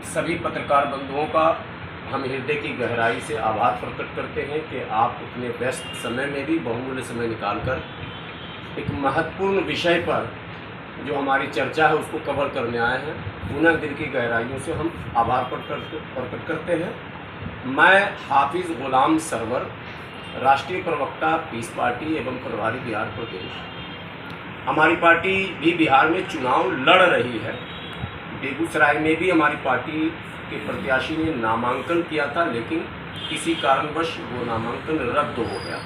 सभी पत्रकार बंधुओं का हम हृदय की गहराई से आभार प्रकट करते हैं कि आप इतने व्यस्त समय में भी बहुमूल्य समय निकालकर एक महत्वपूर्ण विषय पर जो हमारी चर्चा है उसको कवर करने आए हैं। पुनः दिल की गहराइयों से हम आभार प्रकट करते हैं। मैं हाफिज़ गुलाम सरवर, राष्ट्रीय प्रवक्ता पीस पार्टी एवं प्रभारी बिहार प्रदेश। हमारी पार्टी भी बिहार में चुनाव लड़ रही है। बेगूसराय में भी हमारी पार्टी के प्रत्याशी ने नामांकन किया था, लेकिन किसी कारणवश वो नामांकन रद्द हो गया।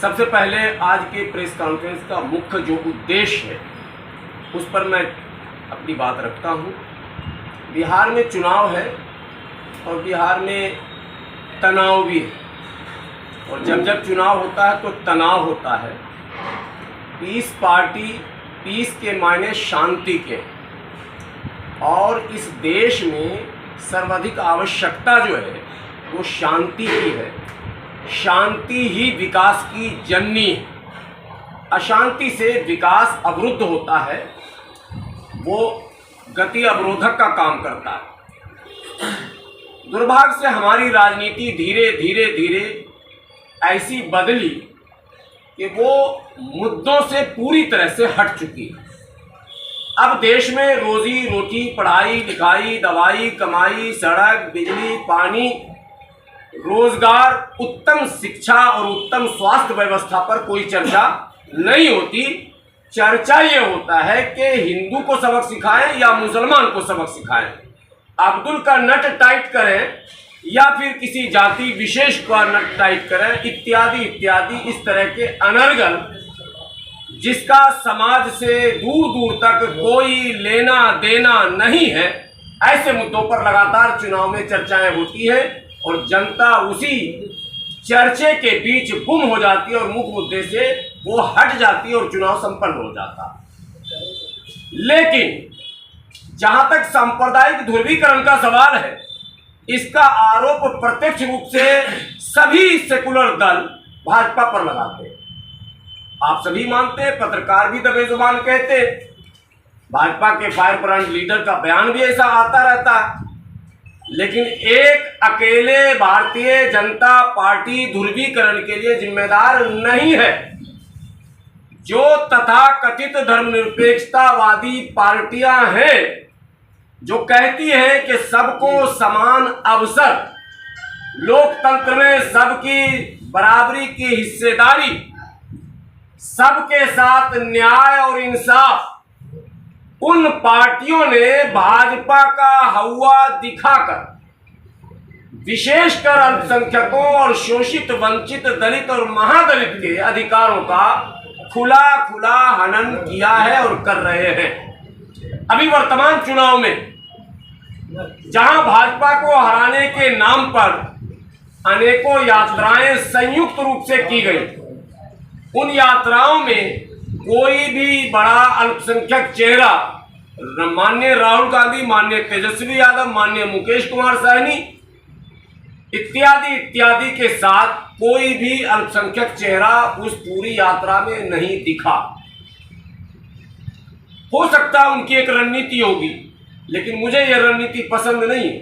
सबसे पहले आज के प्रेस कॉन्फ्रेंस का मुख्य जो उद्देश्य है उस पर मैं अपनी बात रखता हूँ। बिहार में चुनाव है और बिहार में तनाव भी है, और जब जब चुनाव होता है तो तनाव होता है। पीस पार्टी, पीस के मायने शांति के, और इस देश में सर्वाधिक आवश्यकता जो है वो शांति की है। शांति ही विकास की जननी है। अशांति से विकास अवरुद्ध होता है, वो गति अवरोधक का काम करता है। दुर्भाग्य से हमारी राजनीति धीरे धीरे ऐसी बदली कि वो मुद्दों से पूरी तरह से हट चुकी है। अब देश में रोजी रोटी, पढ़ाई लिखाई, दवाई, कमाई, सड़क, बिजली, पानी, रोजगार, उत्तम शिक्षा और उत्तम स्वास्थ्य व्यवस्था पर कोई चर्चा नहीं होती। चर्चा ये होता है कि हिंदू को सबक सिखाएं या मुसलमान को सबक सिखाएं, अब्दुल का नट टाइट करें या फिर किसी जाति विशेष का नट टाइट करें, इत्यादि इत्यादि। इस तरह के अनर्गल जिसका समाज से दूर दूर तक कोई लेना देना नहीं है, ऐसे मुद्दों पर लगातार चुनाव में चर्चाएं होती हैं और जनता उसी चर्चे के बीच गुम हो जाती है और मुख्य मुद्दे से वो हट जाती है और चुनाव संपन्न हो जाता। लेकिन जहां तक सांप्रदायिक ध्रुवीकरण का सवाल है, इसका आरोप प्रत्यक्ष रूप से सभी सेकुलर दल भाजपा पर लगाते हैं। आप सभी मानते हैं, पत्रकार भी दबे जुबान कहते, भाजपा के फायर ब्रांड लीडर का बयान भी ऐसा आता रहता है। लेकिन एक अकेले भारतीय जनता पार्टी ध्रुवीकरण के लिए जिम्मेदार नहीं है। जो तथाकथित धर्मनिरपेक्षतावादी पार्टियां हैं, जो कहती हैं कि सबको समान अवसर, लोकतंत्र में सबकी बराबरी की हिस्सेदारी, सबके साथ न्याय और इंसाफ, उन पार्टियों ने भाजपा का हवा दिखाकर विशेषकर अल्पसंख्यकों और शोषित, वंचित, दलित और महादलित के अधिकारों का खुला हनन किया है और कर रहे हैं। अभी वर्तमान चुनाव में जहां भाजपा को हराने के नाम पर अनेकों यात्राएं संयुक्त रूप से की गई, उन यात्राओं में कोई भी बड़ा अल्पसंख्यक चेहरा, माननीय राहुल गांधी, माननीय तेजस्वी यादव, माननीय मुकेश कुमार सहनी इत्यादि इत्यादि के साथ कोई भी अल्पसंख्यक चेहरा उस पूरी यात्रा में नहीं दिखा। हो सकता है उनकी एक रणनीति होगी, लेकिन मुझे यह रणनीति पसंद नहीं है।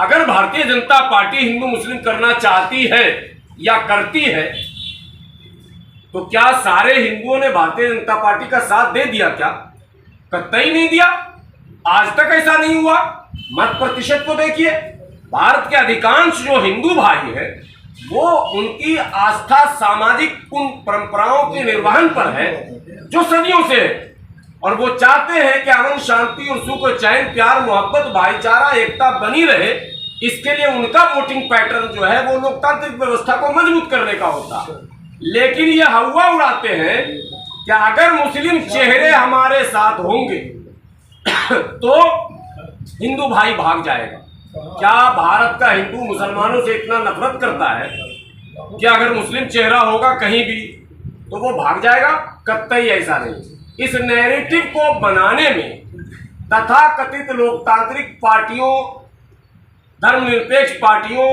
अगर भारतीय जनता पार्टी हिंदू मुस्लिम करना चाहती है या करती है, तो क्या सारे हिंदुओं ने भारतीय जनता पार्टी का साथ दे दिया? क्या कतई नहीं दिया। आज तक ऐसा नहीं हुआ। मत प्रतिशत को देखिए, भारत के अधिकांश जो हिंदू भाई हैं वो उनकी आस्था सामाजिक उन परंपराओं के निर्वहन पर है जो सदियों से है, और वो चाहते हैं कि अमन, शांति और सुख, चैन, प्यार, मोहब्बत, भाईचारा, एकता बनी रहे। इसके लिए उनका वोटिंग पैटर्न जो है वो लोकतांत्रिक व्यवस्था को मजबूत करने का होता है। लेकिन ये हवा उड़ाते हैं कि अगर मुस्लिम चेहरे हमारे साथ होंगे तो हिंदू भाई भाग जाएगा। क्या भारत का हिंदू मुसलमानों से इतना नफरत करता है कि अगर मुस्लिम चेहरा होगा कहीं भी तो वो भाग जाएगा? कतई ऐसा नहीं। इस नैरेटिव को बनाने में तथाकथित लोकतांत्रिक पार्टियों, धर्मनिरपेक्ष पार्टियों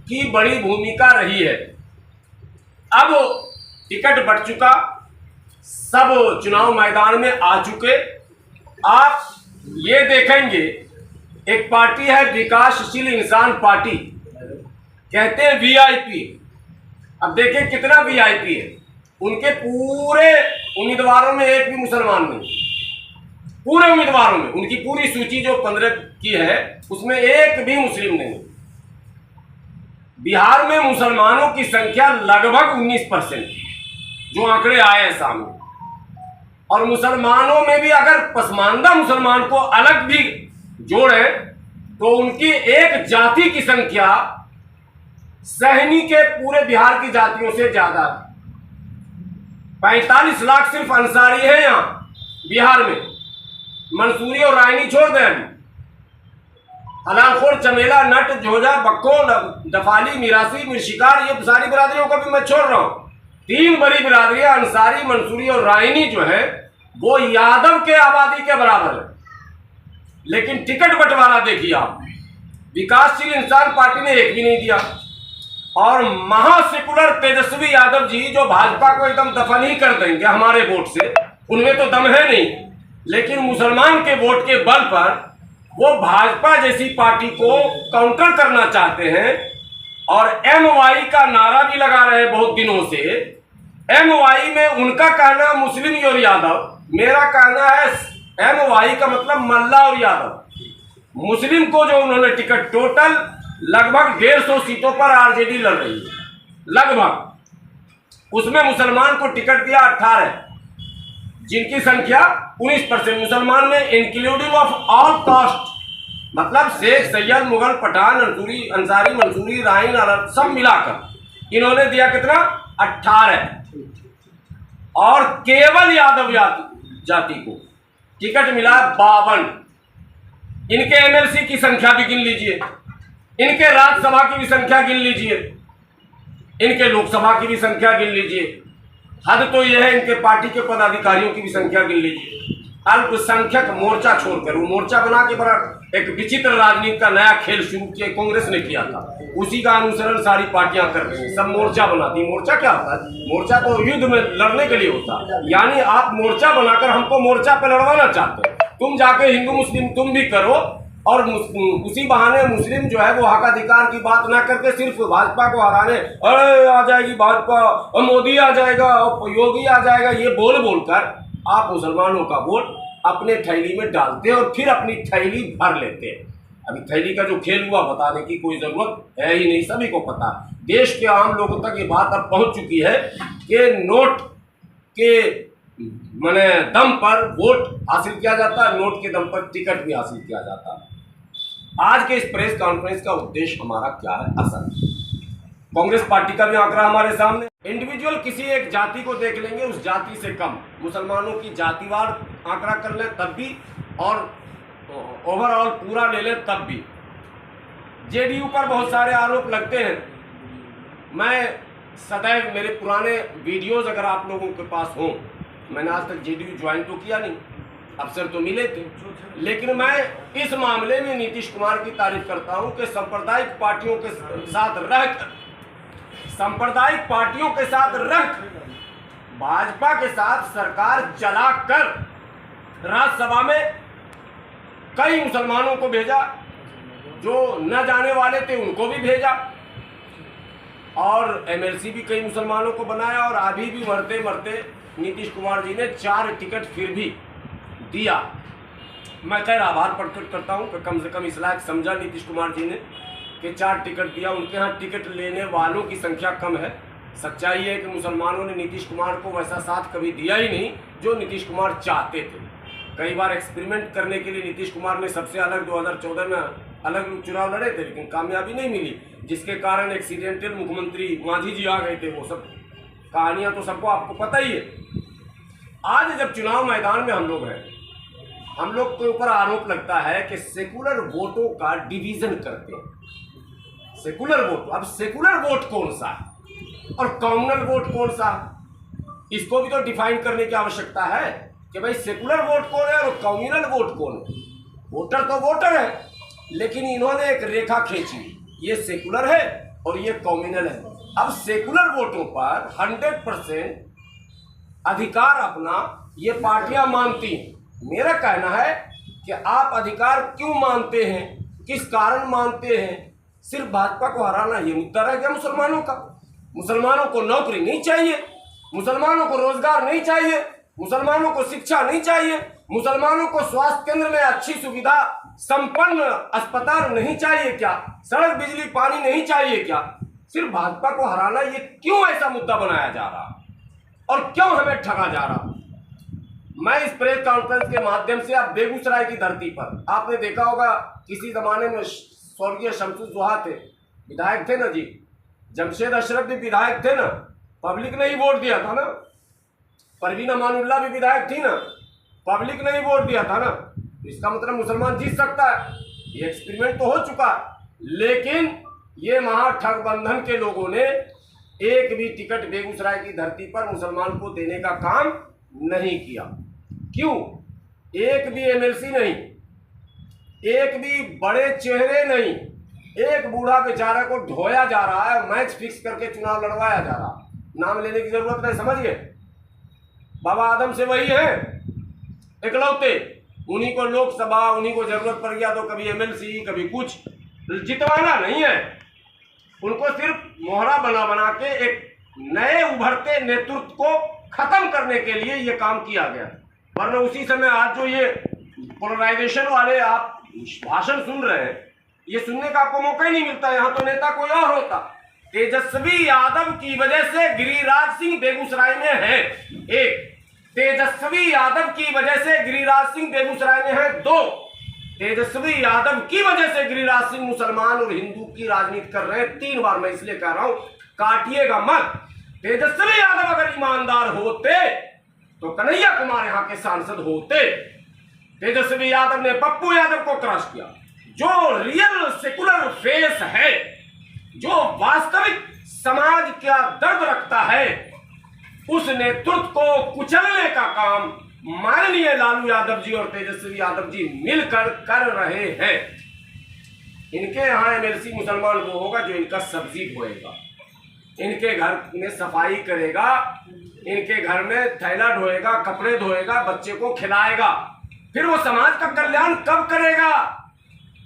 की बड़ी भूमिका रही है। अब टिकट बढ़ चुका, सब चुनाव मैदान में आ चुके। आप ये देखेंगे एक पार्टी है विकासशील इंसान पार्टी, कहते हैं वीआईपी। अब देखें कितना वीआईपी है, उनके पूरे उम्मीदवारों में एक भी मुसलमान नहीं, पूरे उम्मीदवारों में उनकी पूरी सूची जो 15 की है उसमें एक भी मुस्लिम नहीं। बिहार में मुसलमानों की संख्या लगभग 19%, जो आंकड़े आए हैं सामने। और मुसलमानों में भी अगर पसमानदा मुसलमान को अलग भी जोड़े तो उनकी एक जाति की संख्या सहनी के पूरे बिहार की जातियों से ज्यादा है। 45 लाख सिर्फ अंसारी है यहां बिहार में। मंसूरी और रायनी छोड़ दें, अभी हलालखोर, चमेला, नट, जोजा, बक्को, दफाली, मिरासी, मिर्शिकार, ये सारी बिरादरियों को भी मैं छोड़ रहा हूं। 3 बड़ी बिरादरियां अंसारी, मंसूरी और रायनी जो है वो यादव के आबादी के बराबर है। लेकिन टिकट बंटवारा देखिए आप, विकासशील इंसान पार्टी ने एक भी नहीं दिया। और महासेकुलर तेजस्वी यादव जी जो भाजपा को एकदम दफन ही कर देंगे हमारे वोट से, उनमें तो दम है नहीं, लेकिन मुसलमान के वोट के बल पर वो भाजपा जैसी पार्टी को काउंटर करना चाहते हैं। और एमवाई का नारा भी लगा रहे हैं बहुत दिनों से। एमवाई में उनका कहना मुस्लिम और यादव, मेरा कहना है एमवाई का मतलब मल्ला और यादव। मुस्लिम को जो उन्होंने टिकट, टोटल लगभग 150 सीटों पर आरजेडी लड़ रही है लगभग, उसमें मुसलमान को टिकट दिया 18, जिनकी संख्या 19%। मुसलमान में इंक्लूडिंग ऑफ ऑल कास्ट, मतलब शेख, सैयद, मुगल, पठान, अंसारी, मंसूरी, राइन, अरब सब मिलाकर इन्होंने दिया कितना, 18। और केवल यादव जाति को टिकट मिला 52। इनके एमएलसी की संख्या भी गिन लीजिए, इनके राज्यसभा की भी संख्या गिन लीजिए, इनके लोकसभा की भी संख्या गिन लीजिए। हद तो यह है इनके पार्टी के पदाधिकारियों की भी संख्या गिन लीजिए। अल्पसंख्यक मोर्चा छोड़कर, वो मोर्चा बना के बड़ा एक विचित्र राजनीति का नया खेल शुरू किया, कांग्रेस ने किया था, उसी का अनुसरण सारी पार्टियां कर रही हैं। सब मोर्चा बनाती। मोर्चा क्या होता है? मोर्चा तो युद्ध में लड़ने के लिए होता है। यानी आप मोर्चा बनाकर हमको मोर्चा पे लड़वाना चाहते हो। तुम जाके हिंदू मुस्लिम तुम भी करो, और उसी बहाने मुस्लिम जो है वो हक अधिकार की बात ना करके सिर्फ भाजपा को हराने, अरे आ जाएगी भाजपा, और मोदी आ जाएगा, और योगी आ जाएगा, ये बोल बोलकर आप मुसलमानों का वोट अपने थैली में डालते हैं और फिर अपनी थैली भर लेते हैं। अभी थैली का जो खेल हुआ बताने की कोई जरूरत है ही नहीं, सभी को पता। देश के आम लोगों तक ये बात अब पहुंच चुकी है कि नोट के माने दम पर वोट हासिल किया जाता है, नोट के दम पर टिकट भी हासिल किया जाता है। आज के इस प्रेस कॉन्फ्रेंस का उद्देश्य हमारा क्या है? असल कांग्रेस पार्टी का भी आंकड़ा हमारे सामने। इंडिविजुअल किसी एक जाति को देख लेंगे, उस जाति से कम मुसलमानों की जातिवार आंकड़ा कर लें तब भी, और ओवरऑल पूरा ले लें तब भी। जेडीयू पर बहुत सारे आरोप लगते हैं। मैं सदैव, मेरे पुराने वीडियोस अगर आप लोगों के पास हों, मैंने आज तक जेडीयू ज्वाइन तो किया नहीं, अवसर तो मिले थे, लेकिन मैं इस मामले में नीतीश कुमार की तारीफ करता हूं कि सांप्रदायिक पार्टियों के साथ रहकर, सांप्रदायिक पार्टियों के साथ रहकर भाजपा के साथ सरकार चलाकर राज्यसभा में कई मुसलमानों को भेजा, जो न जाने वाले थे उनको भी भेजा, और एमएलसी भी कई मुसलमानों को बनाया। और अभी भी मरते मरते नीतीश कुमार जी ने 4 टिकट फिर भी दिया। मैं खैर आभार प्रकट करता हूं कि कम से कम इस लायक समझा नीतीश कुमार जी ने कि 4 टिकट दिया। उनके यहाँ टिकट लेने वालों की संख्या कम है। सच्चाई है कि मुसलमानों ने नीतीश कुमार को वैसा साथ कभी दिया ही नहीं जो नीतीश कुमार चाहते थे। कई बार एक्सपेरिमेंट करने के लिए नीतीश कुमार ने सबसे अलग 2014 में अलग लोग चुनाव लड़े थे, लेकिन कामयाबी नहीं मिली, जिसके कारण एक्सीडेंटल मुख्यमंत्री मांझी जी आ गए थे। वो सब कहानियां तो सबको आपको पता ही है। आज जब चुनाव मैदान में हम लोग हैं, हम लोग के ऊपर आरोप लगता है कि सेकुलर वोटों का डिवीजन करते हैं। सेकुलर वोट, अब सेकुलर वोट कौन सा है और कम्युनल वोट कौन सा है, इसको भी तो डिफाइन करने की आवश्यकता है कि भाई सेकुलर वोट कौन है और कम्युनल वोट कौन है। वोटर तो वोटर है, लेकिन इन्होंने एक रेखा खींची, ये सेकुलर है और ये कम्युनल है। अब सेकुलर वोटों पर 100% अधिकार अपना ये पार्टियां मानती हैं। मेरा कहना है कि आप अधिकार क्यों मानते हैं, किस कारण मानते हैं। सिर्फ भाजपा को हराना ये मुद्दा रह गया मुसलमानों का। मुसलमानों को नौकरी नहीं चाहिए, मुसलमानों को रोजगार नहीं चाहिए, मुसलमानों को शिक्षा नहीं चाहिए, मुसलमानों को स्वास्थ्य केंद्र में अच्छी सुविधा संपन्न अस्पताल नहीं चाहिए क्या, सड़क बिजली पानी नहीं चाहिए क्या। सिर्फ भाजपा को हराना ये क्यों ऐसा मुद्दा बनाया जा रहा और क्यों हमें ठगा जा रहा। मैं इस प्रेस कॉन्फ्रेंस के माध्यम से अब बेगूसराय की धरती पर, आपने देखा होगा किसी जमाने में स्वर्गीय शमसुद्दौला थे, विधायक थे ना जी, जमशेद अशरफ भी विधायक थे ना, पब्लिक ने ही वोट दिया था ना, परवीन अमानुल्लाह भी विधायक थी ना, पब्लिक ने ही वोट दिया था ना। इसका मतलब मुसलमान जीत सकता है, ये एक्सपेरिमेंट तो हो चुका। लेकिन ये महागठबंधन के लोगों ने एक भी टिकट बेगूसराय की धरती पर मुसलमान को देने का काम नहीं किया। क्यों? एक भी एमएलसी नहीं, एक भी बड़े चेहरे नहीं, एक बूढ़ा बेचारा को ढोया जा रहा है, मैच फिक्स करके चुनाव लड़वाया जा रहा। नाम लेने की जरूरत नहीं, समझ गए। बाबा आदम से वही है इकलौते, उन्हीं को लोकसभा, उन्हीं को जरूरत पड़ गया तो कभी एमएलसी कभी कुछ, जितवाना नहीं है उनको, सिर्फ मोहरा बना बना के एक नए उभरते नेतृत्व को खत्म करने के लिए ये काम किया गया। वरना उसी समय आज जो ये पोलराइजेशन वाले आप भाषण सुन रहे हैं, ये सुनने का आपको मौका ही नहीं मिलता। यहाँ तो नेता कोई और होता। तेजस्वी यादव की वजह से गिरिराज सिंह बेगूसराय में है, एक। तेजस्वी यादव की वजह से गिरिराज सिंह बेगूसराय में है, दो। तेजस्वी यादव की वजह से गिरिराज सिंह मुसलमान और हिंदू की राजनीति कर रहे हैं, 3 बार मैं इसलिए कह रहा हूं, काटिएगा मत। तेजस्वी यादव अगर ईमानदार होते तो कन्हैया कुमार यहां के सांसद होते। तेजस्वी यादव ने पप्पू यादव को क्रश किया, जो रियल सेकुलर फेस है, जो वास्तविक समाज का दर्द रखता है, उस नेतृत्व को कुचलने का काम माननीय लालू यादव जी और तेजस्वी यादव जी मिलकर कर रहे हैं। इनके यहाँ एमएलसी मुसलमान वो होगा जो इनका सब्जी बोएगा, इनके घर में सफाई करेगा, इनके घर में थैला ढोएगा, कपड़े धोएगा, बच्चे को खिलाएगा। फिर वो समाज का कल्याण कब करेगा?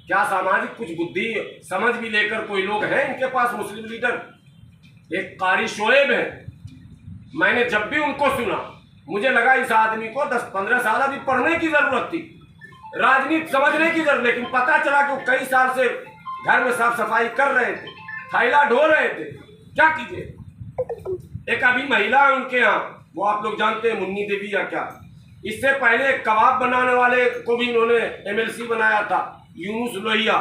क्या सामाजिक कुछ बुद्धि समझ भी लेकर कोई लोग हैं इनके पास? मुस्लिम लीडर एक कारी शोएब है, मैंने जब भी उनको सुना मुझे लगा इस आदमी को 10-15 साल अभी पढ़ने की जरूरत थी, राजनीति समझने की जरूरत, लेकिन पता चला कि वो कई साल से घर में साफ सफाई कर रहे थे, थैला ढो रहे थे। क्या कीजिए। एक अभी महिला है उनके यहाँ, वो आप लोग जानते हैं, मुन्नी देवी या क्या, इससे पहले कबाब बनाने वाले को भी इन्होंने एमएलसी बनाया था, यूनुस लोहिया,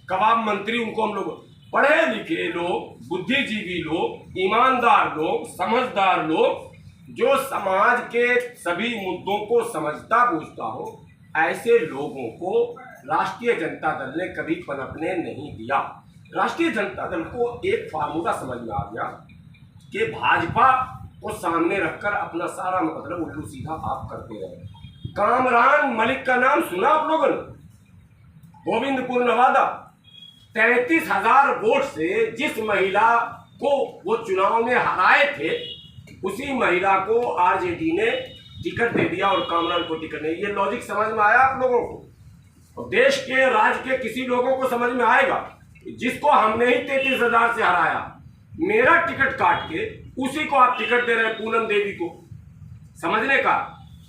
कबाब मंत्री। उनको हम लोग पढ़े लिखे लोग, बुद्धिजीवी लोग, ईमानदार लोग, समझदार लोग, जो समाज के सभी मुद्दों को समझता बूझता हो, ऐसे लोगों को राष्ट्रीय जनता दल ने कभी पनपने नहीं दिया। राष्ट्रीय जनता दल को एक फार्मूला समझ में आ गया कि भाजपा को सामने रखकर अपना सारा मतलब उल्लू सीधा आप करते रहे। कामरान मलिक का नाम सुना आप लोगों ने? गोविंदपुर नवादा 33,000 वोट से जिस महिला को वो चुनाव में हराए थे, उसी महिला को आरजेडी ने टिकट दे दिया और कामरान को टिकट नहीं। ये लॉजिक समझ में आया आप लोगों को? और देश के राज्य के किसी लोगों को समझ में आएगा? जिसको हमने ही 33,000 से हराया, मेरा टिकट काट के उसी को आप टिकट दे रहे हैं, पूनम देवी को। समझने का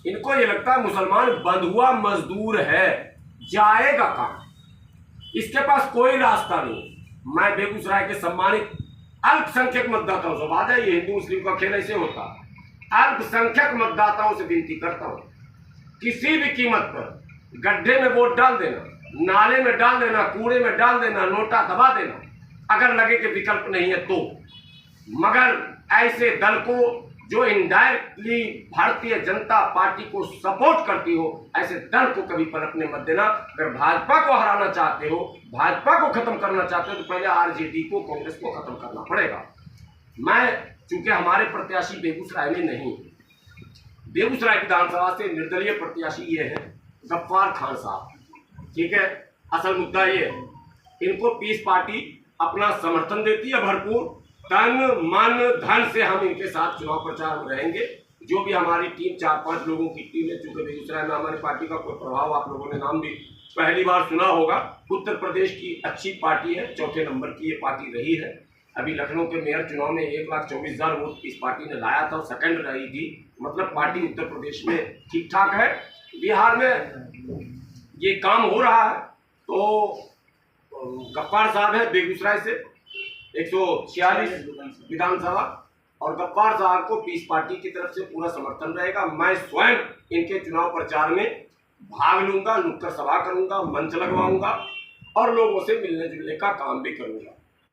इनको ये लगता है मुसलमान बंधुआ मजदूर है, जाएगा कहां, इसके पास कोई रास्ता नहीं। मैं बेगूसराय के सम्मानित अल्पसंख्यक मतदाताओं से, बात है ये हिंदू मुस्लिम का खेल ऐसे होता, अल्पसंख्यक मतदाताओं से विनती करता हूं, किसी भी कीमत पर गड्ढे में वोट डाल देना, नाले में डाल देना, कूड़े में डाल देना, नोटा दबा देना, अगर लगे कि विकल्प नहीं है तो। मगर ऐसे दल को जो इनडायरेक्टली भारतीय जनता पार्टी को सपोर्ट करती हो, ऐसे दल को कभी पलटने मत देना। अगर भाजपा को हराना चाहते हो, भाजपा को खत्म करना चाहते हो, तो पहले आरजेडी को, कांग्रेस को खत्म करना पड़ेगा। मैं चूंकि हमारे प्रत्याशी बेगूसराय में नहीं, बेगूसराय विधानसभा से निर्दलीय प्रत्याशी ये है गफ्फार खान साहब, ठीक है। असल मुद्दा ये है, इनको पीस पार्टी अपना समर्थन देती है भरपूर, तन मन धन से हम इनके साथ चुनाव प्रचार में रहेंगे। जो भी हमारी टीम 4-5 लोगों की टीम है, चूंकि बेगूसराय में हमारी पार्टी का कोई प्रभाव, आप लोगों ने नाम भी पहली बार सुना होगा। उत्तर प्रदेश की अच्छी पार्टी है, चौथे नंबर की ये पार्टी रही है। अभी लखनऊ के मेयर चुनाव में 1,24,000 वोट इस पार्टी ने लाया था, सेकंड रही थी। मतलब पार्टी उत्तर प्रदेश में ठीक ठाक है। बिहार में ये काम हो रहा है। तो गफ्फार साहब है बेगूसराय से 146 विधानसभा, और गफ्फार साहब को पीस पार्टी की तरफ से पूरा समर्थन रहेगा। मैं स्वयं इनके चुनाव प्रचार में भाग लूंगा, नुक्कड़ सभा करूंगा, मंच लगवाऊंगा और लोगों से मिलने जुलने का काम भी करूंगा।